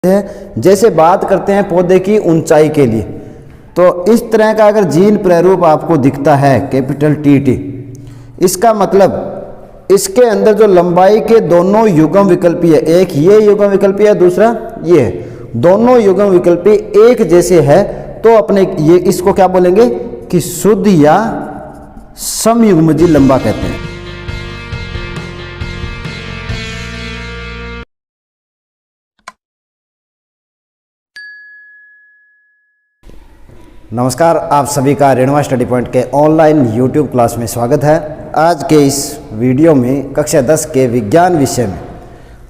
है। जैसे बात करते हैं पौधे की ऊंचाई के लिए, तो इस तरह का अगर जीन प्रारूप आपको दिखता है कैपिटल टी, इसका मतलब इसके अंदर जो लंबाई के दोनों युग्म विकल्पी है, एक ये युग्म विकल्पी है, दूसरा ये है, दोनों युग्म विकल्पी एक जैसे है, तो अपने ये इसको क्या बोलेंगे कि शुद्ध या समयुग्मजी लंबा कहते हैं। नमस्कार, आप सभी का रेणुका स्टडी पॉइंट के ऑनलाइन यूट्यूब क्लास में स्वागत है। आज के इस वीडियो में कक्षा 10 के विज्ञान विषय में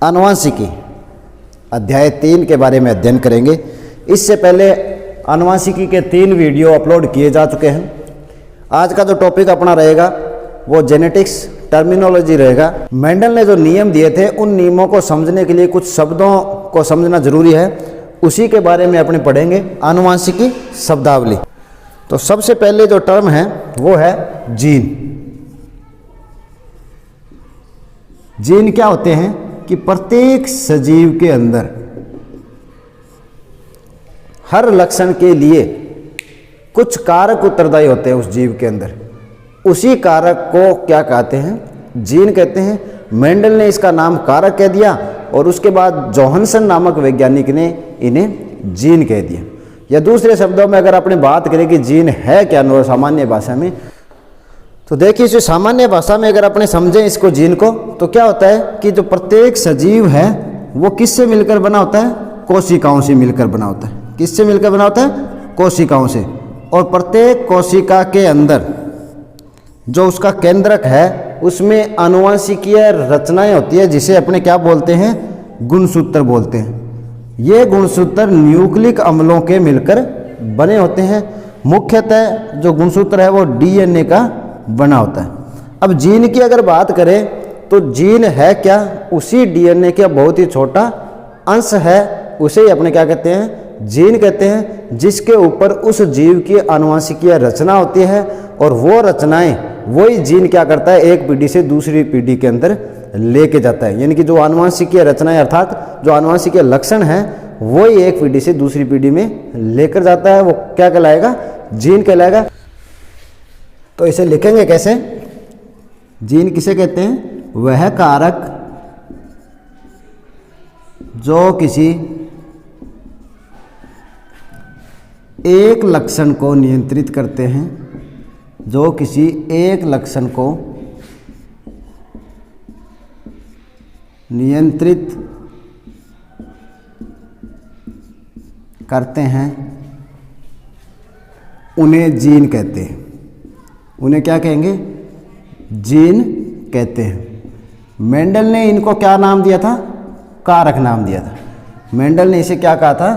आनुवंशिकी अध्याय 3 के बारे में अध्ययन करेंगे। इससे पहले आनुवंशिकी के 3 वीडियो अपलोड किए जा चुके हैं। आज का जो टॉपिक अपना रहेगा वो जेनेटिक्स टर्मिनोलॉजी रहेगा। मेंडल ने जो नियम दिए थे उन नियमों को समझने के लिए कुछ शब्दों को समझना जरूरी है, उसी के बारे में अपने पढ़ेंगे आनुवंशिकी शब्दावली। तो सबसे पहले जो टर्म है वो है जीन। जीन क्या होते हैं कि प्रत्येक सजीव के अंदर हर लक्षण के लिए कुछ कारक उत्तरदायी होते हैं उस जीव के अंदर, उसी कारक को क्या कहते हैं, जीन कहते हैं। मेंडल ने इसका नाम कारक कह दिया और उसके बाद जोहानसन नामक वैज्ञानिक ने इन्हें जीन कह दिया। या दूसरे शब्दों में अगर आपने बात करें कि जीन है क्या सामान्य भाषा में, तो देखिए इसे सामान्य भाषा में अगर अपने समझें इसको जीन को, तो क्या होता है कि जो प्रत्येक सजीव है वो किससे मिलकर बना होता है, कोशिकाओं से मिलकर बना होता है। किससे मिलकर बना होता है, कोशिकाओं से। और प्रत्येक कोशिका के अंदर जो उसका केंद्रक है उसमें आनुवंशिकीय रचनाएं होती है, जिसे अपने क्या बोलते हैं, गुणसूत्र बोलते हैं। ये गुणसूत्र न्यूक्लिक अम्लों के मिलकर बने होते हैं। मुख्यतः जो गुणसूत्र है वो डीएनए का बना होता है। अब जीन की अगर बात करें तो जीन है क्या, उसी डीएनए का बहुत ही छोटा अंश है, उसे ही अपने क्या कहते हैं, जीन कहते हैं, जिसके ऊपर उस जीव की आनुवंशिकीय रचना होती है। और वो रचनाएं वही जीन क्या करता है, एक पीढ़ी से दूसरी पीढ़ी के अंदर लेके जाता है। यानी कि जो आनुवंशिकीय रचनाएं अर्थात जो आनुवंशिकीय लक्षण है वही एक पीढ़ी से दूसरी पीढ़ी में लेकर जाता है, वो क्या कहलाएगा, जीन कहलाएगा। तो इसे लिखेंगे कैसे, जीन किसे कहते हैं, वह कारक जो किसी एक लक्षण को नियंत्रित करते हैं, जो किसी एक लक्षण को नियंत्रित करते हैं, उन्हें जीन कहते हैं। उन्हें क्या कहेंगे, जीन कहते हैं। मेंडल ने इनको क्या नाम दिया था, कारक नाम दिया था। मेंडल ने इसे क्या कहा था,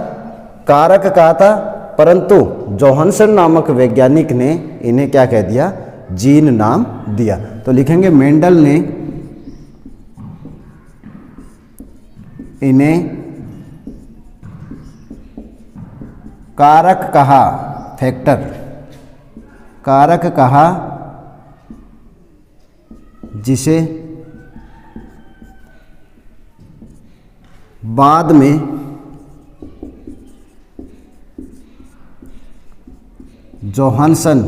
कारक कहा था, परंतु जोहानसन नामक वैज्ञानिक ने इन्हें क्या कह दिया, जीन नाम दिया। तो लिखेंगे मेंडल ने इन्हें कारक कहा, फैक्टर कारक कहा, जिसे बाद में जोहानसन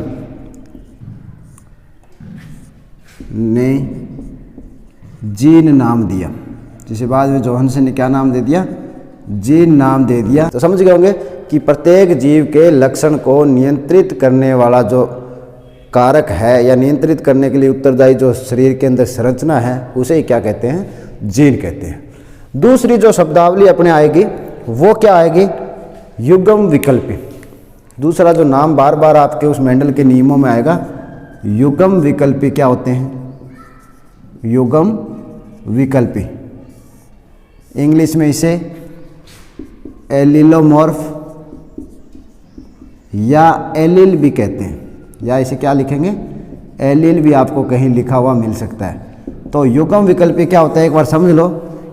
ने जीन नाम दिया, जिसे बाद में जोहानसन ने क्या नाम दे दिया, जीन नाम दे दिया। तो समझ गए होंगे कि प्रत्येक जीव के लक्षण को नियंत्रित करने वाला जो कारक है या नियंत्रित करने के लिए उत्तरदायी जो शरीर के अंदर संरचना है उसे ही क्या कहते हैं, जीन कहते हैं। दूसरी जो शब्दावली अपने आएगी वो क्या आएगी, युग्म विकल्पी। दूसरा जो नाम बार बार आपके उस मेंडल के नियमों में आएगा, युग्म विकल्पी क्या होते हैं, युग्म विकल्पी। इंग्लिश में इसे एलिलोमॉर्फ या एलिल भी कहते हैं, या इसे क्या लिखेंगे, एलिल भी आपको कहीं लिखा हुआ मिल सकता है। तो युग्म विकल्पी क्या होता है, एक बार समझ लो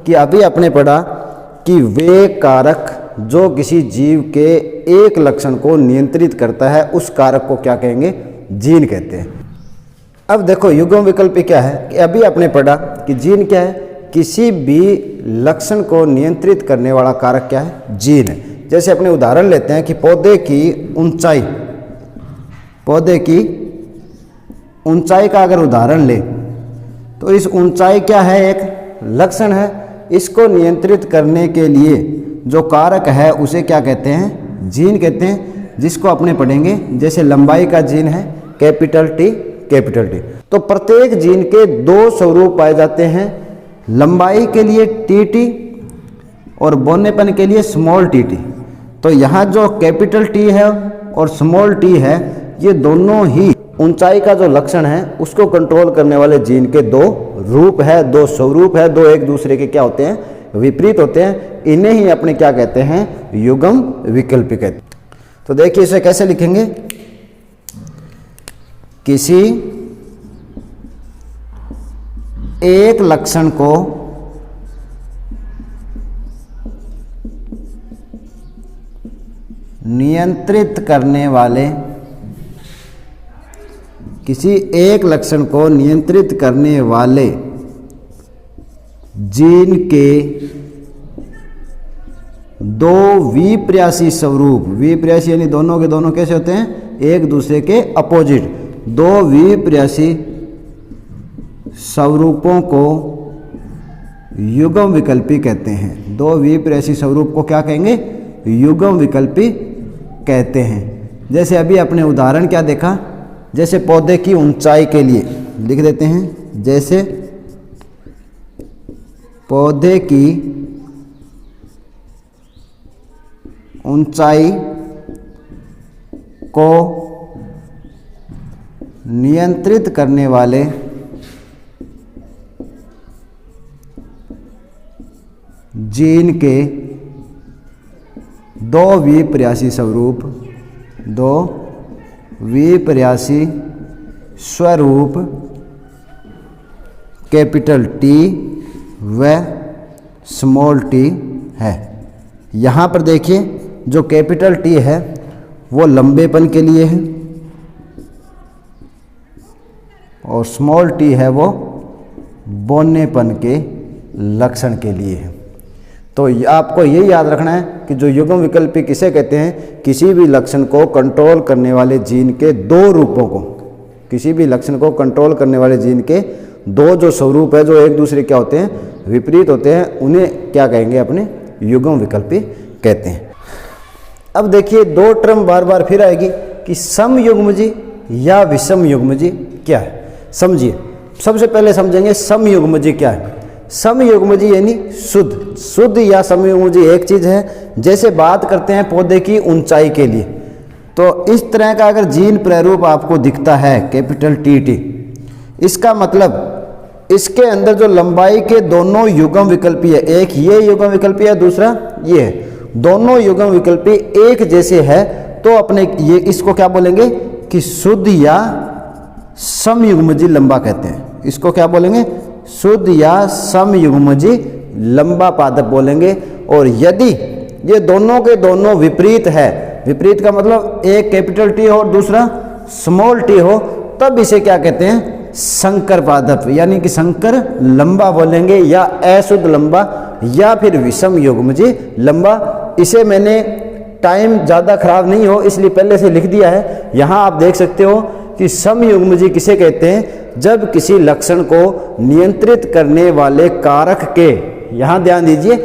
कि अभी आपने पढ़ा कि वे कारक जो किसी जीव के एक लक्षण को नियंत्रित करता है उस कारक को क्या कहेंगे, जीन कहते हैं। अब देखो युग्म विकल्पी क्या है, कि अभी आपने पढ़ा कि जीन क्या है, किसी भी लक्षण को नियंत्रित करने वाला कारक क्या है? जीन है। जैसे अपने उदाहरण लेते हैं कि पौधे की ऊंचाई का अगर उदाहरण ले तो इस ऊंचाई क्या है? एक लक्षण है। इसको नियंत्रित करने के लिए जो कारक है उसे क्या कहते हैं? जीन कहते हैं, जिसको अपने पढ़ेंगे। जैसे लंबाई का जीन है कैपिटल टी। तो प्रत्येक जीन के दो स्वरूप पाए जाते हैं, लंबाई के लिए टी और बौनेपन के लिए स्मॉल टी। तो यहाँ जो कैपिटल टी है और स्मॉल टी है, ये दोनों ही ऊंचाई का जो लक्षण है उसको कंट्रोल करने वाले जीन के दो रूप है, दो स्वरूप है, दो एक दूसरे के क्या होते हैं? विपरीत होते हैं। इन्हें ही अपने क्या कहते हैं? युग्म विकल्पी कहते हैं। तो देखिए इसे कैसे लिखेंगे? किसी एक लक्षण को नियंत्रित करने वाले जीन के दो विपर्यासी स्वरूप, विपर्यासी यानी दोनों के दोनों कैसे होते हैं? एक दूसरे के अपोजिट। दो विपर्यासी स्वरूपों को युग्म विकल्पी कहते हैं। दो विपर्यासी स्वरूप को क्या कहेंगे? युग्म विकल्पी कहते हैं। जैसे अभी अपने उदाहरण क्या देखा? जैसे पौधे की ऊंचाई के लिए लिख देते हैं, जैसे पौधे की ऊंचाई को नियंत्रित करने वाले जीन के दो विपर्यासी स्वरूप कैपिटल टी व स्मॉल टी है। यहाँ पर देखिए जो कैपिटल टी है वो लंबेपन के लिए है और स्मॉल टी है वो बौनेपन के लक्षण के लिए है। तो आपको ये याद रखना है कि जो युग्म विकल्पी किसे कहते हैं? किसी भी लक्षण को कंट्रोल करने वाले जीन के दो रूपों को, किसी भी लक्षण को कंट्रोल करने वाले जीन के दो जो स्वरूप है जो एक दूसरे क्या होते हैं? विपरीत होते हैं, उन्हें क्या कहेंगे? अपने युग्म विकल्पी कहते हैं। अब देखिए दो टर्म बार बार फिर आएगी कि समयुग्मजी या विषमयुग्मजी क्या है? समझिए, सबसे पहले समझेंगे समयुग्मजी क्या है। समयुग्मजी यानी शुद्ध या समयुग्मजी एक चीज है। जैसे बात करते हैं पौधे की ऊंचाई के लिए, तो इस तरह का अगर जीन प्रारूप आपको दिखता है कैपिटल टी, इसका मतलब इसके अंदर जो लंबाई के दोनों युग्म विकल्पी है, एक ये युग्म विकल्पी है, दूसरा ये है, दोनों युग्म विकल्पी एक जैसे है, तो अपने ये इसको क्या बोलेंगे कि शुद्ध या समयुग्मजी लंबा कहते हैं। इसको क्या बोलेंगे? शुद्ध या समयुग्मजी लंबा पादप बोलेंगे। और यदि ये दोनों के दोनों विपरीत है, विपरीत का मतलब एक कैपिटल टी हो और दूसरा स्मॉल टी हो, तब इसे क्या कहते हैं? संकर पादप, यानी कि संकर लंबा बोलेंगे या अशुद्ध लंबा या फिर विषम युग्मजी लंबा। इसे मैंने टाइम ज़्यादा खराब नहीं हो इसलिए पहले से लिख दिया है। यहाँ आप देख सकते हो कि समयुग्मजी किसे कहते हैं? जब किसी लक्षण को नियंत्रित करने वाले कारक के, यहाँ ध्यान दीजिए,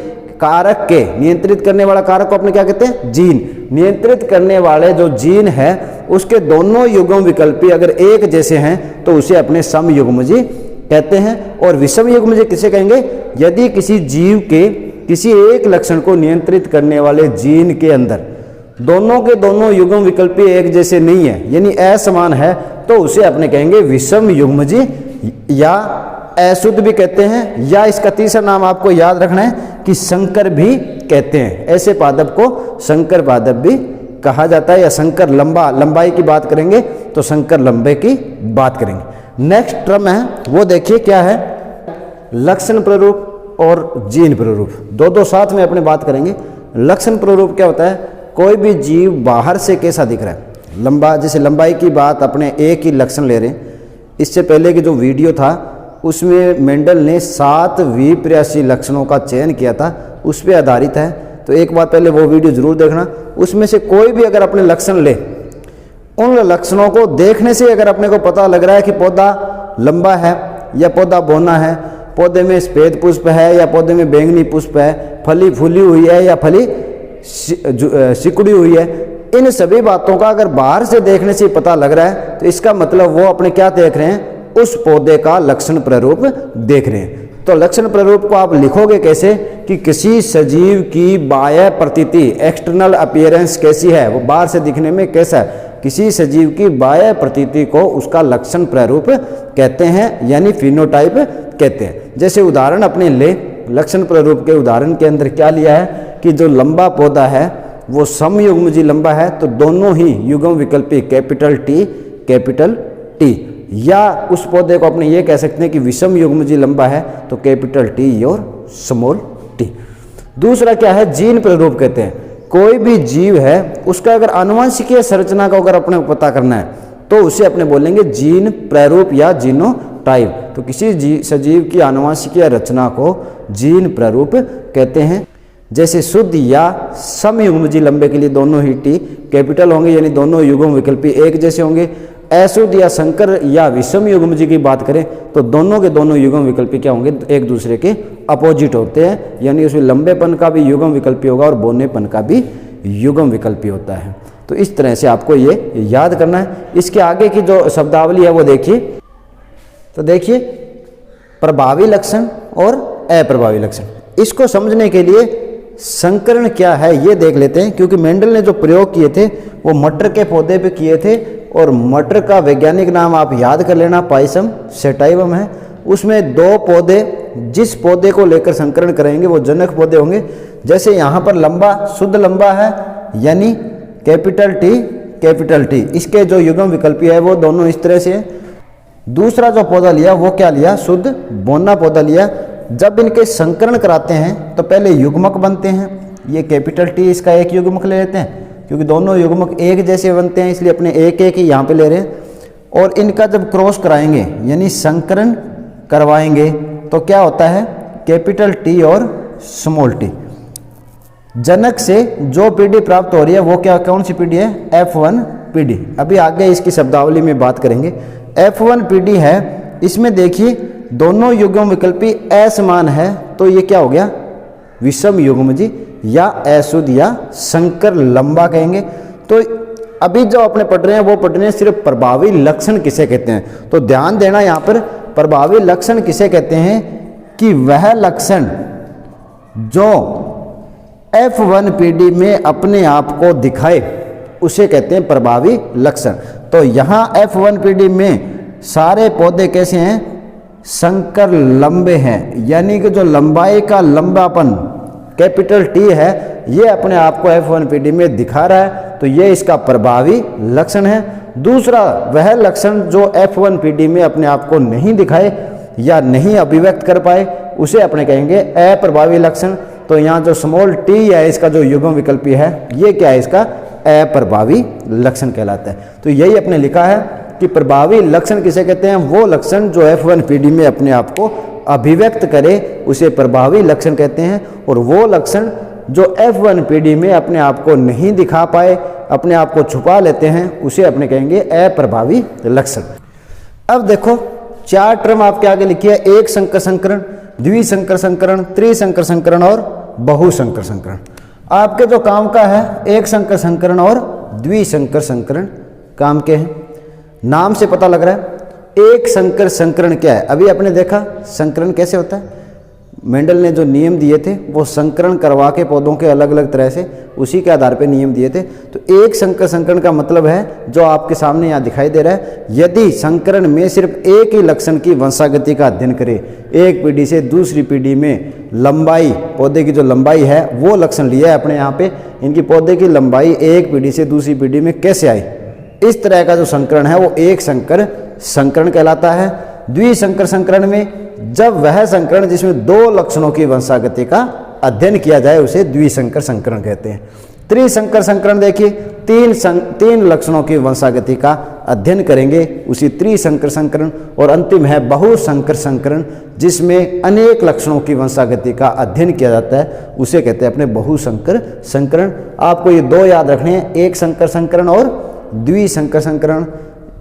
कारक के नियंत्रित करने वाला कारक को अपने क्या कहते हैं? जीन। नियंत्रित करने वाले जो जीन है उसके दोनों युग्म विकल्पी अगर एक जैसे हैं तो उसे अपने समयुग्मजी कहते हैं। और विषम युग्मजी किसे कहेंगे? यदि किसी जीव के किसी एक लक्षण को नियंत्रित करने वाले जीन के अंदर दोनों के दोनों युग्म विकल्पी एक जैसे नहीं है, यानी असमान है, तो उसे अपने कहेंगे विषम युग्मजी या अशुद्ध भी कहते हैं, या इसका तीसरा नाम आपको याद रखना है कि संकर भी कहते हैं। ऐसे पादप को संकर पादप भी कहा जाता है, या संकर लंबा, लंबाई की बात करेंगे तो संकर लंबे की बात करेंगे। नेक्स्ट टर्म है वो देखिए क्या है? लक्षण प्ररूप और जीन प्ररूप, दो साथ में अपने बात करेंगे। लक्षण प्ररूप क्या होता है? कोई भी जीव बाहर से कैसा दिख रहा है, लंबा, जैसे लंबाई की बात अपने एक ही लक्षण ले रहे हैं। इससे पहले की जो वीडियो था उसमें मेंडल ने 7 विपर्यासी लक्षणों का चयन किया था, उस पर आधारित है। तो एक बार पहले वो वीडियो जरूर देखना। उसमें से कोई भी अगर अपने लक्षण ले, उन लक्षणों को देखने से अगर अपने को पता लग रहा है कि पौधा लंबा है या पौधा बौना है, पौधे में सफेद पुष्प है या पौधे में बैंगनी पुष्प है, फली फूली हुई है या फली सिकुड़ी हुई है, इन सभी बातों का अगर बाहर से देखने से पता लग रहा है तो इसका मतलब वो अपने क्या देख रहे हैं, उस पौधे का लक्षण प्रारूप देख रहे हैं। तो लक्षण प्रारूप को आप लिखोगे कैसे कि किसी सजीव की बाह्य प्रतीति, एक्सटर्नल अपीयरेंस कैसी है, वो बाहर से दिखने में कैसा है, किसी सजीव की बाह्य प्रतीति को उसका लक्षण प्रारूप कहते हैं, यानी फिनोटाइप कहते हैं। जैसे उदाहरण अपने ले, लक्षण प्रारूप के उदाहरण के अंदर क्या लिया है कि जो लंबा पौधा है वो समयुग्मजी लंबा है, तो दोनों ही युग्म विकल्पी कैपिटल टी, या उस पौधे को अपने ये कह सकते हैं कि विषम युग्मजी लंबा है तो कैपिटल टी और स्मॉल टी। दूसरा क्या है, जीन प्रारूप कहते हैं। कोई भी जीव है उसका अगर आनुवंशिकीय संरचना का अगर अपने को पता करना है तो उसे अपने बोलेंगे जीन प्रारूप या जीनोटाइप। तो किसी सजीव की आनुवंशिकीय रचना को जीन प्रारूप कहते हैं। जैसे शुद्ध या समयुग्मजी लंबे के लिए दोनों ही टी कैपिटल होंगे, यानी दोनों युग्म विकल्पी एक जैसे होंगे। अशुद्ध या संकर या विषम युग्मजी की बात करें तो दोनों के दोनों युग्म विकल्पी क्या होंगे, एक दूसरे के अपोजिट होते हैं, यानी उसमें लंबेपन का भी युग्म विकल्पी होगा और बोनेपन का भी युग्म विकल्पी होता है। तो इस तरह से आपको ये याद करना है। इसके आगे की जो शब्दावली है वो देखिए। तो देखिए, प्रभावी लक्षण और अप्रभावी लक्षण, इसको समझने के लिए संकरण क्या है ये देख लेते हैं, क्योंकि मेंडल ने जो प्रयोग किए थे वो मटर के पौधे पे किए थे, और मटर का वैज्ञानिक नाम आप याद कर लेना, पाइसम सेटाइवम है। उसमें 2 पौधे, जिस पौधे को लेकर संकरण करेंगे वो जनक पौधे होंगे। जैसे यहाँ पर लंबा, शुद्ध लंबा है, यानी कैपिटल टी, इसके जो युग्म विकल्पी है वो दोनों इस तरह से है। दूसरा जो पौधा लिया वो क्या लिया, शुद्ध बोना पौधा लिया। जब इनके संकरण कराते हैं तो पहले युग्मक बनते हैं, ये कैपिटल टी इसका एक युग्मक ले लेते हैं, क्योंकि दोनों युग्मक एक जैसे बनते हैं इसलिए अपने एक ही यहाँ पे ले रहे हैं। और इनका जब क्रॉस कराएंगे यानी संकरण करवाएंगे तो क्या होता है, कैपिटल टी और स्मॉल टी। जनक से जो पीढ़ी प्राप्त हो रही है वो क्या, कौन सी पीढ़ी है, F1 पीढ़ी। अभी आगे इसकी शब्दावली में बात करेंगे। F1 पीढ़ी है, इसमें देखिए दोनों युग्म विकल्पी असमान है, तो ये क्या हो गया, विषम युग्मजी या अशुद्ध या संकर लंबा कहेंगे। तो अभी जो अपने पढ़ रहे हैं वो पढ़ रहे हैं सिर्फ प्रभावी लक्षण किसे कहते हैं। तो ध्यान देना, यहाँ पर प्रभावी लक्षण किसे कहते हैं कि वह लक्षण जो F1 पीढ़ी में अपने आप को दिखाए उसे कहते हैं प्रभावी लक्षण। तो यहाँ F1 पीढ़ी में सारे पौधे कैसे हैं, संकर लंबे हैं, यानी कि जो लंबाई का लंबापन कैपिटल टी है ये अपने आप को F1 पीढ़ी में दिखा रहा है, तो ये इसका प्रभावी लक्षण है। दूसरा, वह लक्षण जो F1 पीढ़ी में अपने आप को नहीं दिखाए या नहीं अभिव्यक्त कर पाए उसे अपने कहेंगे अप्रभावी लक्षण। तो यहाँ जो स्मॉल टी है इसका जो युग्म विकल्पी है ये क्या है, इसका अप्रभावी लक्षण कहलाता है। तो यही अपने लिखा है कि प्रभावी लक्षण किसे कहते हैं, वो लक्षण जो F1 पीढ़ी में अपने आप को अभिव्यक्त करे उसे प्रभावी लक्षण कहते हैं, और वो लक्षण जो F1 पीढ़ी में अपने आप को नहीं दिखा पाए, अपने आप को छुपा लेते हैं, उसे अपने कहेंगे अप्रभावी लक्षण। अब देखो 4 टर्म आपके आगे लिखी है, एक संकर संकरण, द्विसंकर संकरण, त्रिसंकर संकरण और बहुसंकर संकरण। आपके जो काम का है एक संकर संकरण और द्विसंकर संकरण काम के हैं। नाम से पता लग रहा है एक संकर संकरण क्या है। अभी आपने देखा संकरण कैसे होता है, मेंडल ने जो नियम दिए थे वो संकरण करवा के पौधों के अलग अलग तरह से उसी के आधार पे नियम दिए थे। तो एक संकर संकरण का मतलब है जो आपके सामने यहाँ दिखाई दे रहा है, यदि संकरण में सिर्फ एक ही लक्षण की वंशागति का अध्ययन करे, एक पीढ़ी से दूसरी पीढ़ी में लंबाई, पौधे की जो लंबाई है वो लक्षण लिया है अपने यहाँ पे, इनकी पौधे की लंबाई एक पीढ़ी से दूसरी पीढ़ी में कैसे आई, इस तरह का जो संकरण है वो एक संकर संकरण कहलाता है। द्विसंकर संकरण में जब वह संकरण जिसमें 2 लक्षणों की वंशागति का अध्ययन किया जाए उसे द्विसंकर संकरण कहते हैं। त्रिसंकर संकरण देखिए, तीन लक्षणों की वंशागति का अध्ययन करेंगे, उसी त्रिसंकर संकरण। और अंतिम है बहुसंकर संकरण, जिसमें अनेक लक्षणों की वंशागति का अध्ययन किया जाता है, उसे कहते हैं अपने बहुसंकर संकरण। आपको ये दो याद रखने हैं, एक संकर संकरण और द्विसंकर संकरण।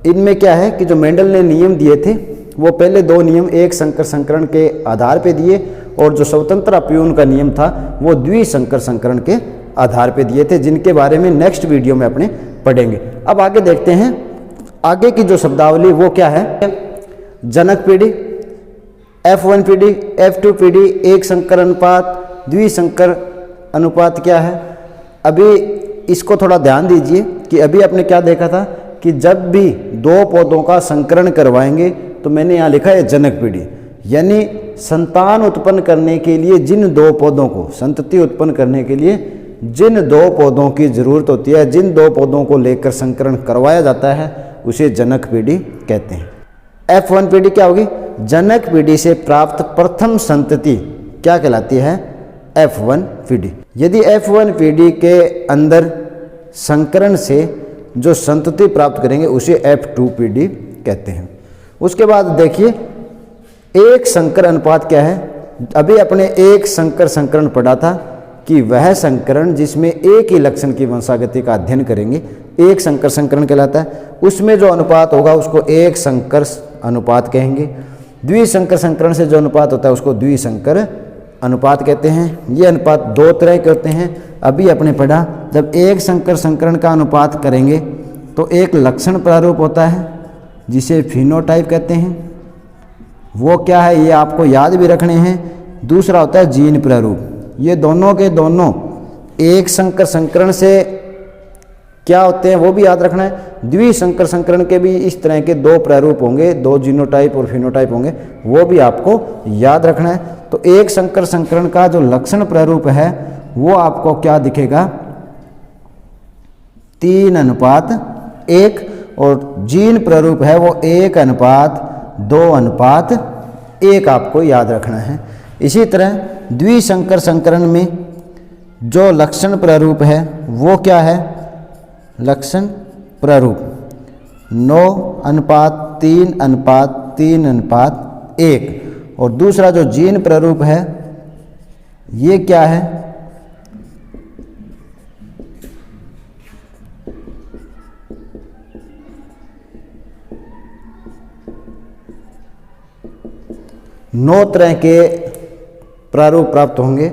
इनमें क्या है कि जो मेंडल ने नियम दिए थे वो पहले दो नियम एक संकर संकरण के आधार पे दिए, और जो स्वतंत्र अपयून का नियम था वो द्विसंकर संकरण के आधार पे दिए थे, जिनके बारे में नेक्स्ट वीडियो में अपने पढ़ेंगे। अब आगे देखते हैं, आगे की जो शब्दावली वो क्या है। जनक पीढ़ी, F1 पीढ़ी, F2 पीढ़ी, एक संकर अनुपात, द्विसंकर अनुपात क्या है। अभी इसको थोड़ा ध्यान दीजिए कि अभी आपने क्या देखा था कि जब भी दो पौधों का संकरण करवाएंगे तो मैंने यहाँ लिखा है जनक पीढ़ी, यानी संतान उत्पन्न करने के लिए जिन दो पौधों को, संतति उत्पन्न करने के लिए जिन दो पौधों की जरूरत होती है, जिन दो पौधों को लेकर संकरण करवाया जाता है, उसे जनक पीढ़ी कहते हैं। F1 पीढ़ी क्या होगी, जनक पीढ़ी से प्राप्त प्रथम संतति क्या कहलाती है, F1 पीढ़ी। यदि F1 पीढ़ी के अंदर संकरण से जो संतति प्राप्त करेंगे उसे F2 पीढ़ी कहते हैं। उसके बाद देखिए एक संकर अनुपात क्या है। अभी अपने एक संकर संकरण पढ़ा था कि वह संकरण जिसमें एक ही लक्षण की वंशागति का अध्ययन करेंगे एक संकर संकरण कहलाता है। उसमें जो अनुपात होगा उसको एक संकर अनुपात कहेंगे। द्विसंकर संकरण से जो अनुपात होता है उसको द्विसंकर अनुपात कहते हैं। ये अनुपात दो तरह के होते हैं। अभी अपने पढ़ा, जब एक संकर संकरण का अनुपात करेंगे तो एक लक्षण प्रारूप होता है जिसे फिनोटाइप कहते हैं, वो क्या है ये आपको याद भी रखने हैं। दूसरा होता है जीन प्रारूप। ये दोनों के दोनों एक संकर संकरण से क्या होते हैं वो भी याद रखना है। द्विसंकर संकरण के भी इस तरह के दो प्रारूप होंगे, दो जीनोटाइप और फिनोटाइप होंगे, वो भी आपको याद रखना है। तो एक संकर संकरण का जो लक्षण प्रारूप है वो आपको क्या दिखेगा, 3:1, और जीन प्रारूप है वो 1:2:1 आपको याद रखना है। इसी तरह द्विसंकर संकरण में जो लक्षण प्रारूप है वो क्या है, लक्षण प्रारूप 9:3:3:1, और दूसरा जो जीन प्रारूप है ये क्या है, 9 तरह के प्रारूप प्राप्त होंगे।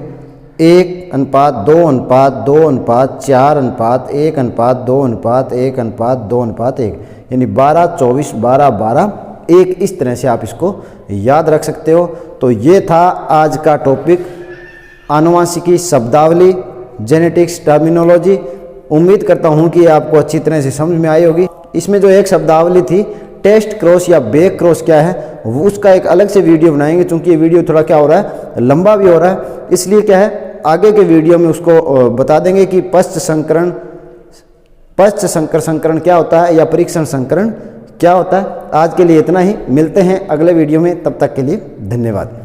1:2:4:1:1:2:1:1, यानी 12, 24, 12, 12, 1, इस तरह से आप इसको याद रख सकते हो। तो ये था आज का टॉपिक, आनुवंशिकी शब्दावली, जेनेटिक्स टर्मिनोलॉजी। उम्मीद करता हूँ कि आपको अच्छी तरह से समझ में आई होगी। इसमें जो एक शब्दावली थी टेस्ट क्रॉस या बैक क्रॉस क्या है, वो उसका एक अलग से वीडियो बनाएंगे, क्योंकि ये वीडियो थोड़ा क्या हो रहा है, लंबा भी हो रहा है। इसलिए क्या है, आगे के वीडियो में उसको बता देंगे कि पश्च संकर संकरण क्या होता है या परीक्षण संकरण क्या होता है। आज के लिए इतना ही, मिलते हैं अगले वीडियो में, तब तक के लिए धन्यवाद।